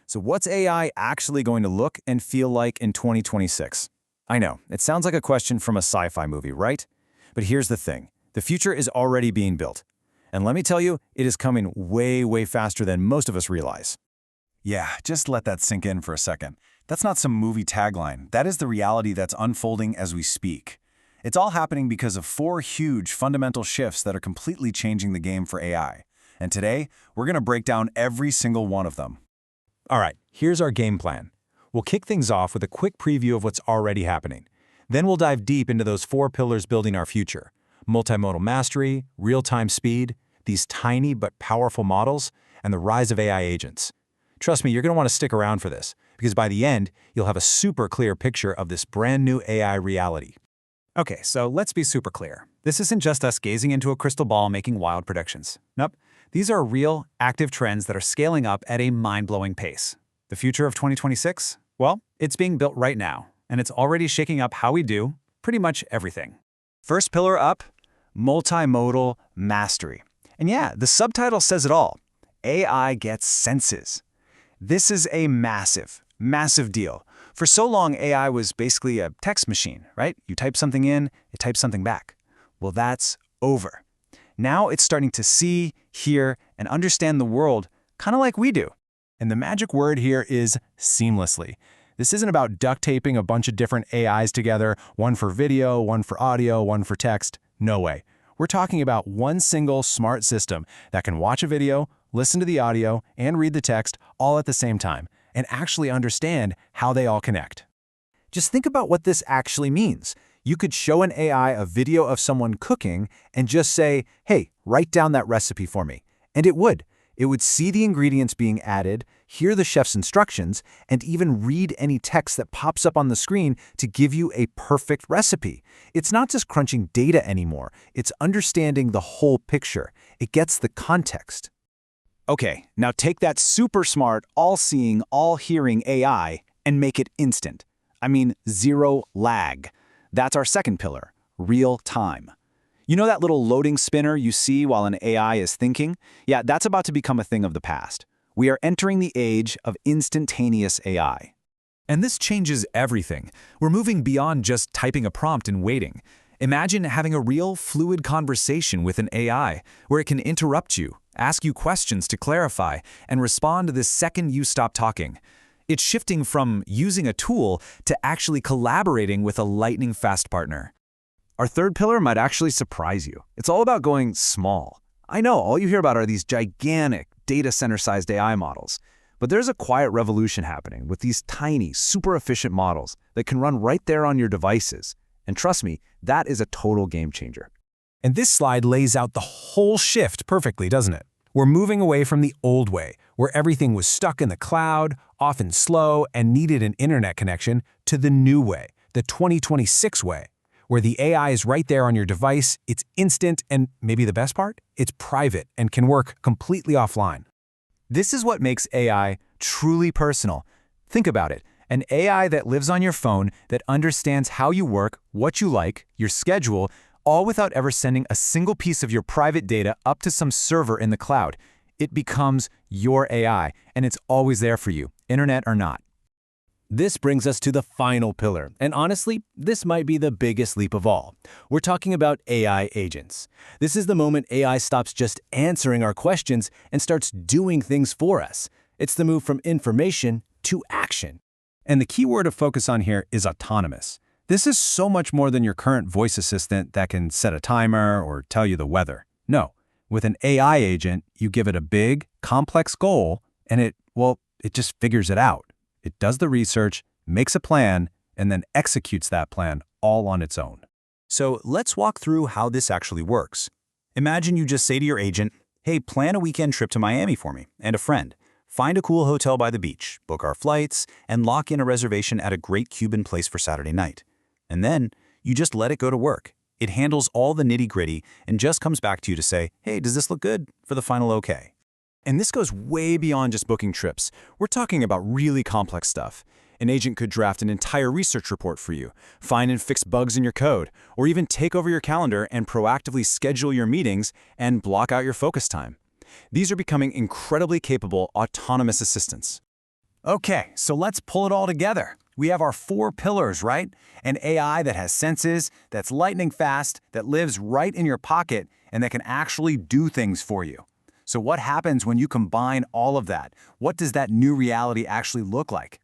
So what's AI actually going to look and feel like in 2026? I know, it sounds like a question from a sci-fi movie, right? But here's the thing. The future is already being built. And let me tell you, it is coming way, way faster than most of us realize. Yeah, just let that sink in for a second. That's not some movie tagline. That is the reality that's unfolding as we speak. It's all happening because of 4 huge fundamental shifts that are completely changing the game for AI. And today, we're going to break down every single one of them. All right, here's our game plan. We'll kick things off with a quick preview of what's already happening. Then we'll dive deep into those 4 pillars building our future: multimodal mastery, real-time speed, these tiny but powerful models, and the rise of AI agents. Trust me, you're going to want to stick around for this, because by the end, you'll have a super clear picture of this brand new AI reality. Okay, so let's be super clear. This isn't just us gazing into a crystal ball making wild predictions. Nope. These are real, active trends that are scaling up at a mind-blowing pace. The future of 2026? Well, it's being built right now, and it's already shaking up how we do pretty much everything. First pillar up, multimodal mastery. And yeah, the subtitle says it all. AI gets senses. This is a massive, massive deal. For so long, AI was basically a text machine, right? You type something in, it types something back. Well, that's over. Now it's starting to see, hear, and understand the world kind of like we do. And the magic word here is seamlessly. This isn't about duct taping a bunch of different AIs together, one for video, one for audio, one for text. No way. We're talking about one single smart system that can watch a video, listen to the audio, and read the text all at the same time, and actually understand how they all connect. Just think about what this actually means. You could show an AI a video of someone cooking and just say, hey, write down that recipe for me. And it would. It would see the ingredients being added, hear the chef's instructions, and even read any text that pops up on the screen to give you a perfect recipe. It's not just crunching data anymore. It's understanding the whole picture. It gets the context. Okay, now take that super smart, all-seeing, all-hearing AI and make it instant. I mean, zero lag. That's our second pillar, real time. You know that little loading spinner you see while an AI is thinking? Yeah, that's about to become a thing of the past. We are entering the age of instantaneous AI. And this changes everything. We're moving beyond just typing a prompt and waiting. Imagine having a real, fluid conversation with an AI, where it can interrupt you, ask you questions to clarify, and respond the second you stop talking. It's shifting from using a tool to actually collaborating with a lightning-fast partner. Our third pillar might actually surprise you. It's all about going small. I know, all you hear about are these gigantic, data center-sized AI models. But there's a quiet revolution happening with these tiny, super efficient models that can run right there on your devices. And trust me, that is a total game changer. And this slide lays out the whole shift perfectly, doesn't it? We're moving away from the old way, where everything was stuck in the cloud, often slow, and needed an internet connection, to the new way, the 2026 way, where the AI is right there on your device, it's instant, and maybe the best part? It's private and can work completely offline. This is what makes AI truly personal. Think about it. An AI that lives on your phone, that understands how you work, what you like, your schedule, all without ever sending a single piece of your private data up to some server in the cloud. It becomes your AI, and it's always there for you, internet or not. This brings us to the final pillar, and honestly, this might be the biggest leap of all. We're talking about AI agents. This is the moment AI stops just answering our questions and starts doing things for us. It's the move from information to action. And the key word to focus on here is autonomous. This is so much more than your current voice assistant that can set a timer or tell you the weather. No, with an AI agent, you give it a big, complex goal, and it just figures it out. It does the research, makes a plan, and then executes that plan all on its own. So let's walk through how this actually works. Imagine you just say to your agent, hey, plan a weekend trip to Miami for me and a friend. Find a cool hotel by the beach, book our flights, and lock in a reservation at a great Cuban place for Saturday night. And then you just let it go to work. It handles all the nitty-gritty and just comes back to you to say, hey, does this look good for the final okay? And this goes way beyond just booking trips. We're talking about really complex stuff. An agent could draft an entire research report for you, find and fix bugs in your code, or even take over your calendar and proactively schedule your meetings and block out your focus time. These are becoming incredibly capable autonomous assistants. Okay, so let's pull it all together. We have our 4 pillars, right? An AI that has senses, that's lightning fast, that lives right in your pocket, and that can actually do things for you. So what happens when you combine all of that? What does that new reality actually look like?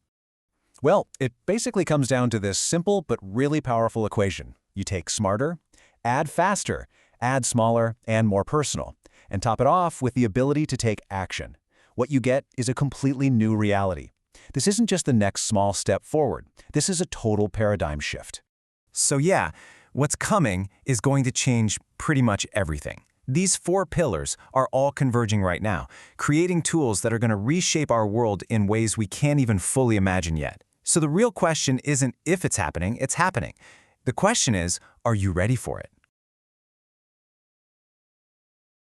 Well, it basically comes down to this simple but really powerful equation. You take smarter, add faster, add smaller, and more personal, and top it off with the ability to take action. What you get is a completely new reality. This isn't just the next small step forward. This is a total paradigm shift. So yeah, what's coming is going to change pretty much everything. These 4 pillars are all converging right now, creating tools that are going to reshape our world in ways we can't even fully imagine yet. So the real question isn't if it's happening, it's happening. The question is, are you ready for it?